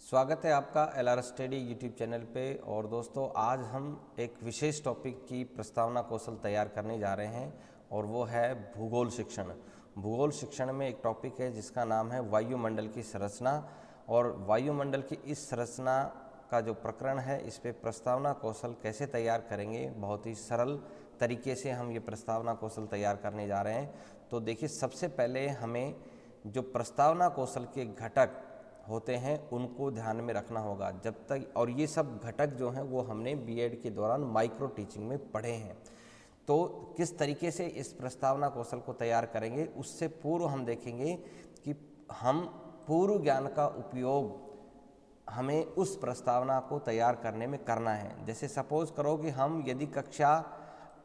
स्वागत है आपका LR स्टडी यूट्यूब चैनल पे। और दोस्तों, आज हम एक विशेष टॉपिक की प्रस्तावना कौशल तैयार करने जा रहे हैं और वो है भूगोल शिक्षण। भूगोल शिक्षण में एक टॉपिक है जिसका नाम है वायुमंडल की संरचना। और वायुमंडल की इस संरचना का जो प्रकरण है, इस पे प्रस्तावना कौशल कैसे तैयार करेंगे, बहुत ही सरल तरीके से हम ये प्रस्तावना कौशल तैयार करने जा रहे हैं। तो देखिए, सबसे पहले हमें जो प्रस्तावना कौशल के घटक होते हैं उनको ध्यान में रखना होगा जब तक, और ये सब घटक जो हैं वो हमने बीएड के दौरान माइक्रो टीचिंग में पढ़े हैं। तो किस तरीके से इस प्रस्तावना कौशल को तैयार करेंगे, उससे पूर्व हम देखेंगे कि हम पूर्व ज्ञान का उपयोग हमें उस प्रस्तावना को तैयार करने में करना है। जैसे सपोज करो कि हम यदि कक्षा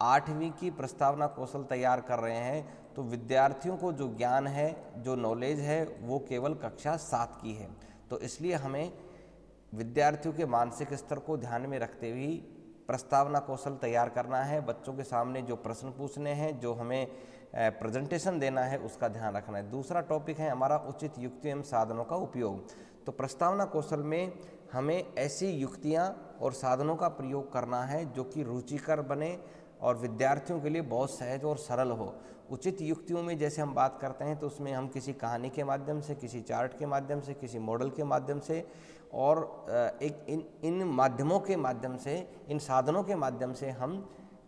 8वीं की प्रस्तावना कौशल तैयार कर रहे हैं, तो विद्यार्थियों को जो ज्ञान है, जो नॉलेज है, वो केवल कक्षा 7 की है। तो इसलिए हमें विद्यार्थियों के मानसिक स्तर को ध्यान में रखते हुए प्रस्तावना कौशल तैयार करना है। बच्चों के सामने जो प्रश्न पूछने हैं, जो हमें प्रेजेंटेशन देना है, उसका ध्यान रखना है। दूसरा टॉपिक है हमारा उचित युक्तियों एवं साधनों का उपयोग। तो प्रस्तावना कौशल में हमें ऐसी युक्तियाँ और साधनों का प्रयोग करना है जो कि रुचिकर बने और विद्यार्थियों के लिए बहुत सहज और सरल हो। उचित युक्तियों में जैसे हम बात करते हैं तो उसमें हम किसी कहानी के माध्यम से, किसी चार्ट के माध्यम से, किसी मॉडल के माध्यम से और इन माध्यमों के माध्यम से, इन साधनों के माध्यम से हम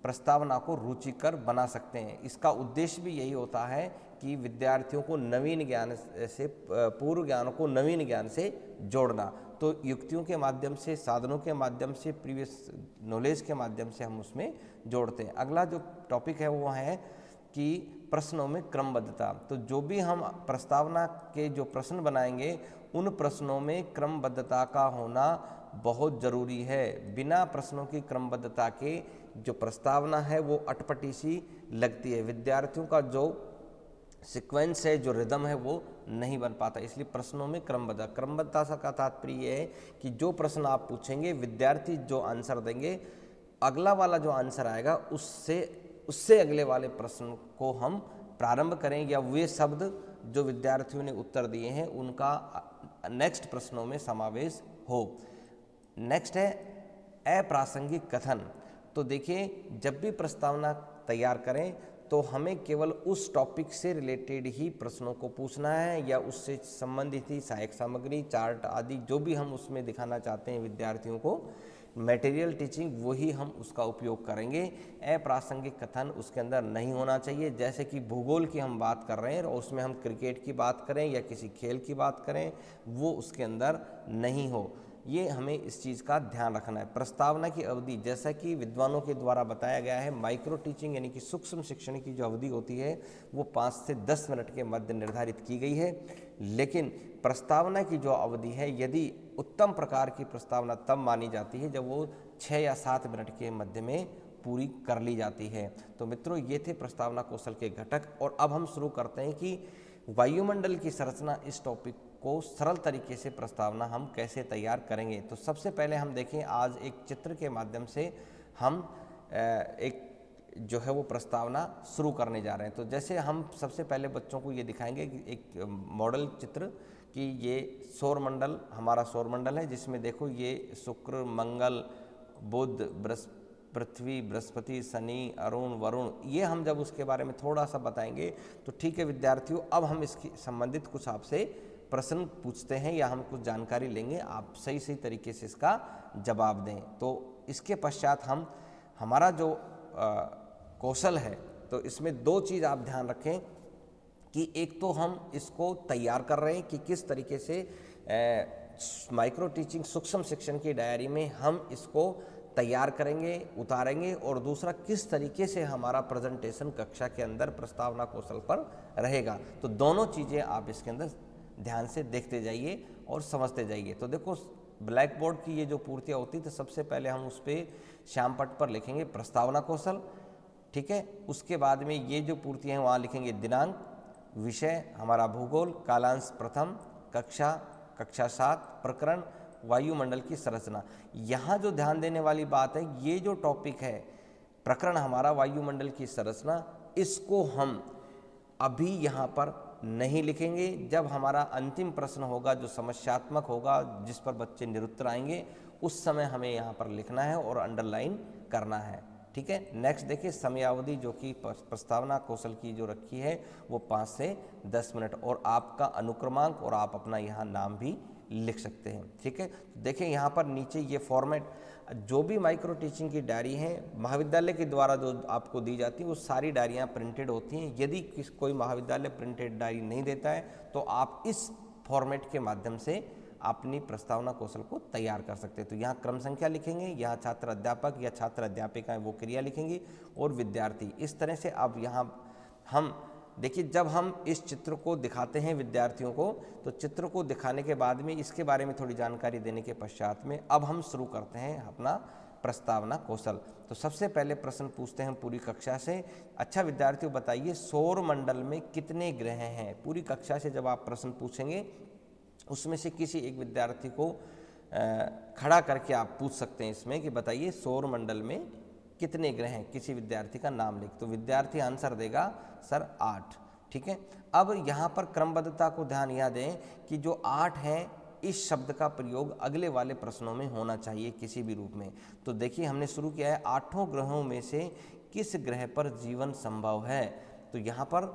प्रस्तावना को रुचिकर बना सकते हैं। इसका उद्देश्य भी यही होता है कि विद्यार्थियों को नवीन ज्ञान से, पूर्व ज्ञान को नवीन ज्ञान से जोड़ना। तो युक्तियों के माध्यम से, साधनों के माध्यम से, प्रीवियस नॉलेज के माध्यम से हम उसमें जोड़ते हैं। अगला जो टॉपिक है वो है कि प्रश्नों में क्रमबद्धता। तो जो भी हम प्रस्तावना के जो प्रश्न बनाएंगे, उन प्रश्नों में क्रमबद्धता का होना बहुत ज़रूरी है। बिना प्रश्नों की क्रमबद्धता के जो प्रस्तावना है वो अटपटी सी लगती है। विद्यार्थियों का जो सीक्वेंस है, जो रिदम है, वो नहीं बन पाता। इसलिए प्रश्नों में क्रमबद्धता का तात्पर्य ये है कि जो प्रश्न आप पूछेंगे, विद्यार्थी जो आंसर देंगे, अगला वाला जो आंसर आएगा उससे अगले वाले प्रश्न को हम प्रारंभ करें, या वे शब्द जो विद्यार्थियों ने उत्तर दिए हैं उनका नेक्स्ट प्रश्नों में समावेश हो। नेक्स्ट है अप्रासंगिक कथन। तो देखिए, जब भी प्रस्तावना तैयार करें तो हमें केवल उस टॉपिक से रिलेटेड ही प्रश्नों को पूछना है, या उससे संबंधित ही सहायक सामग्री, चार्ट आदि जो भी हम उसमें दिखाना चाहते हैं विद्यार्थियों को, मटेरियल टीचिंग, वही हम उसका उपयोग करेंगे। अप्रासंगिक कथन उसके अंदर नहीं होना चाहिए। जैसे कि भूगोल की हम बात कर रहे हैं और उसमें हम क्रिकेट की बात करें या किसी खेल की बात करें, वो उसके अंदर नहीं हो। ये हमें इस चीज़ का ध्यान रखना है। प्रस्तावना की अवधि, जैसा कि विद्वानों के द्वारा बताया गया है, माइक्रो टीचिंग यानी कि सूक्ष्म शिक्षण की जो अवधि होती है वो 5 से 10 मिनट के मध्य निर्धारित की गई है। लेकिन प्रस्तावना की जो अवधि है, यदि उत्तम प्रकार की प्रस्तावना तब मानी जाती है जब वो 6 या 7 मिनट के मध्य में पूरी कर ली जाती है। तो मित्रों, ये थे प्रस्तावना कौशल के घटक। और अब हम शुरू करते हैं कि वायुमंडल की संरचना, इस टॉपिक को सरल तरीके से प्रस्तावना हम कैसे तैयार करेंगे। तो सबसे पहले हम देखें, आज एक चित्र के माध्यम से हम एक जो है वो प्रस्तावना शुरू करने जा रहे हैं। तो जैसे हम सबसे पहले बच्चों को ये दिखाएंगे कि एक मॉडल चित्र, कि ये सौरमंडल, हमारा सौरमंडल है, जिसमें देखो ये शुक्र, मंगल, बुध, पृथ्वी, बृहस्पति, शनि, अरुण, वरुण, ये हम जब उसके बारे में थोड़ा सा बताएंगे तो ठीक है विद्यार्थियों, अब हम इसकी संबंधित कुछ आपसे प्रश्न पूछते हैं या हम कुछ जानकारी लेंगे, आप सही सही तरीके से इसका जवाब दें। तो इसके पश्चात हम हमारा जो कौशल है, तो इसमें 2 चीज़ आप ध्यान रखें कि एक तो हम इसको तैयार कर रहे हैं कि किस तरीके से माइक्रो टीचिंग, सूक्ष्म शिक्षण की डायरी में हम इसको तैयार करेंगे, उतारेंगे, और दूसरा किस तरीके से हमारा प्रेजेंटेशन कक्षा के अंदर प्रस्तावना कौशल पर रहेगा। तो दोनों चीज़ें आप इसके अंदर ध्यान से देखते जाइए और समझते जाइए। तो देखो, ब्लैक बोर्ड की ये जो पूर्तियाँ होती, तो सबसे पहले हम उस पर श्यामपट्ट पर लिखेंगे प्रस्तावना कौशल, ठीक है। उसके बाद में ये जो पूर्तियाँ हैं वहाँ लिखेंगे दिनांक, विषय हमारा भूगोल, कालांश प्रथम, कक्षा 7, प्रकरण वायुमंडल की संरचना। यहाँ जो ध्यान देने वाली बात है, ये जो टॉपिक है, प्रकरण हमारा वायुमंडल की संरचना, इसको हम अभी यहाँ पर नहीं लिखेंगे। जब हमारा अंतिम प्रश्न होगा जो समस्यात्मक होगा, जिस पर बच्चे निरुत्तर आएंगे, उस समय हमें यहाँ पर लिखना है और अंडरलाइन करना है। ठीक है। नेक्स्ट देखिए, समयावधि जो कि प्रस्तावना कौशल की जो रखी है वो 5 से 10 मिनट, और आपका अनुक्रमांक और आप अपना यहाँ नाम भी लिख सकते हैं। ठीक है। देखिए यहाँ पर नीचे ये फॉर्मेट, जो भी माइक्रो टीचिंग की डायरी है महाविद्यालय के द्वारा जो आपको दी जाती है वो सारी डायरियाँ प्रिंटेड होती हैं। यदि कोई महाविद्यालय प्रिंटेड डायरी नहीं देता है तो आप इस फॉर्मेट के माध्यम से अपनी प्रस्तावना कौशल को तैयार कर सकते हैं। तो यहाँ क्रम संख्या लिखेंगे, यहाँ छात्र अध्यापक या छात्र अध्यापिकाएं वो क्रिया लिखेंगी, और विद्यार्थी। इस तरह से अब यहाँ हम देखिए, जब हम इस चित्र को दिखाते हैं विद्यार्थियों को, तो चित्र को दिखाने के बाद में इसके बारे में थोड़ी जानकारी देने के पश्चात में अब हम शुरू करते हैं अपना प्रस्तावना कौशल। तो सबसे पहले प्रश्न पूछते हैं पूरी कक्षा से। अच्छा विद्यार्थियों बताइए, सौर मंडल में कितने ग्रह हैं? पूरी कक्षा से जब आप प्रश्न पूछेंगे उसमें से किसी एक विद्यार्थी को खड़ा करके आप पूछ सकते हैं इसमें कि बताइए सौर मंडल में कितने ग्रह हैं, किसी विद्यार्थी का नाम लिख। तो विद्यार्थी आंसर देगा सर 8। ठीक है। अब यहाँ पर क्रमबद्धता को ध्यान यह दें कि जो 8 हैं, इस शब्द का प्रयोग अगले वाले प्रश्नों में होना चाहिए किसी भी रूप में। तो देखिए हमने शुरू किया है 8 ग्रहों में से किस ग्रह पर जीवन संभव है। तो यहाँ पर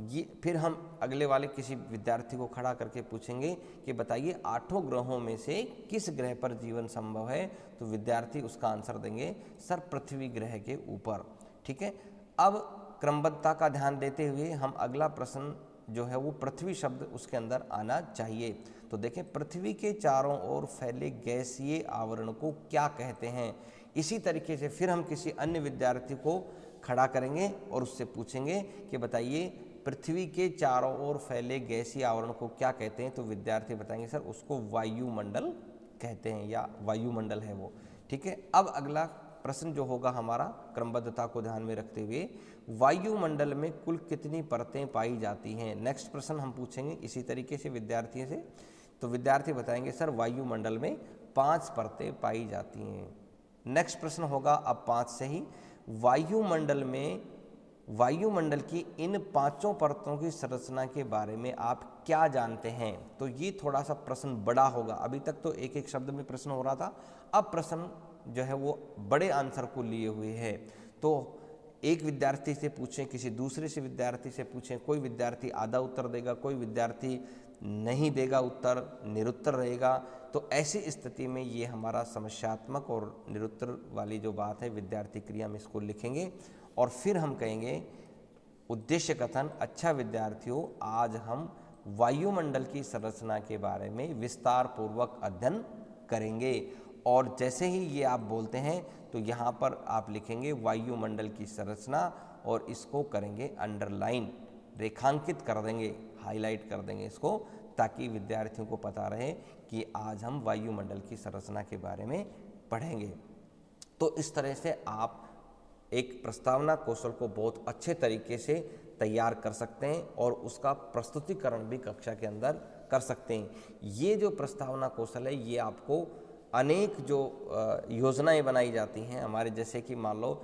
ये फिर हम अगले वाले किसी विद्यार्थी को खड़ा करके पूछेंगे कि बताइए 8 ग्रहों में से किस ग्रह पर जीवन संभव है। तो विद्यार्थी उसका आंसर देंगे सर पृथ्वी ग्रह के ऊपर। ठीक है। अब क्रमबद्धता का ध्यान देते हुए हम अगला प्रश्न जो है वो पृथ्वी शब्द उसके अंदर आना चाहिए। तो देखें, पृथ्वी के चारों ओर फैले गैसीय आवरण को क्या कहते हैं। इसी तरीके से फिर हम किसी अन्य विद्यार्थी को खड़ा करेंगे और उससे पूछेंगे कि बताइए पृथ्वी के चारों ओर फैले गैसीय आवरण को क्या कहते हैं। तो विद्यार्थी बताएंगे सर उसको वायुमंडल कहते हैं, या वायुमंडल है वो। ठीक है। अब अगला प्रश्न जो होगा हमारा क्रमबद्धता को ध्यान में रखते हुए, वायुमंडल में कुल कितनी परतें पाई जाती हैं। नेक्स्ट प्रश्न हम पूछेंगे इसी तरीके से विद्यार्थियों से। तो विद्यार्थी बताएंगे सर वायुमंडल में 5 परतें पाई जाती हैं। नेक्स्ट प्रश्न होगा अब 5 से ही, वायुमंडल की इन 5 परतों की संरचना के बारे में आप क्या जानते हैं। तो ये थोड़ा सा प्रश्न बड़ा होगा। अभी तक तो एक एक शब्द में प्रश्न हो रहा था, अब प्रश्न जो है वो बड़े आंसर को लिए हुए है। तो एक विद्यार्थी से पूछें, किसी दूसरे से विद्यार्थी से पूछें, कोई विद्यार्थी आधा उत्तर देगा, कोई विद्यार्थी नहीं देगा उत्तर, निरुत्तर रहेगा। तो ऐसी स्थिति में ये हमारा समस्यात्मक और निरुत्तर वाली जो बात है विद्यार्थी क्रिया में इसको लिखेंगे, और फिर हम कहेंगे उद्देश्य कथन। अच्छा विद्यार्थियों, आज हम वायुमंडल की संरचना के बारे में विस्तार पूर्वक अध्ययन करेंगे। और जैसे ही ये आप बोलते हैं तो यहाँ पर आप लिखेंगे वायुमंडल की संरचना, और इसको करेंगे अंडरलाइन, रेखांकित कर देंगे, हाईलाइट कर देंगे इसको, ताकि विद्यार्थियों को पता रहे कि आज हम वायुमंडल की संरचना के बारे में पढ़ेंगे। तो इस तरह से आप एक प्रस्तावना कौशल को बहुत अच्छे तरीके से तैयार कर सकते हैं और उसका प्रस्तुतिकरण भी कक्षा के अंदर कर सकते हैं। ये जो प्रस्तावना कौशल है ये आपको अनेक जो योजनाएं बनाई जाती हैं हमारे, जैसे कि मान लो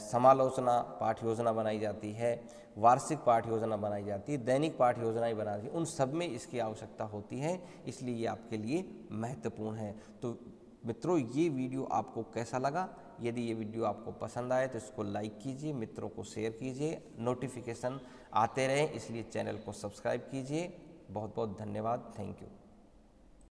समालोचना पाठ योजना बनाई जाती है, वार्षिक पाठ योजना बनाई जाती है, दैनिक पाठ योजनाएं बनाई जाती हैं, उन सब में इसकी आवश्यकता होती है। इसलिए ये आपके लिए महत्वपूर्ण है। तो मित्रों, ये वीडियो आपको कैसा लगा? यदि ये वीडियो आपको पसंद आए तो इसको लाइक कीजिए, मित्रों को शेयर कीजिए, नोटिफिकेशन आते रहें इसलिए चैनल को सब्सक्राइब कीजिए। बहुत बहुत धन्यवाद। Thank you.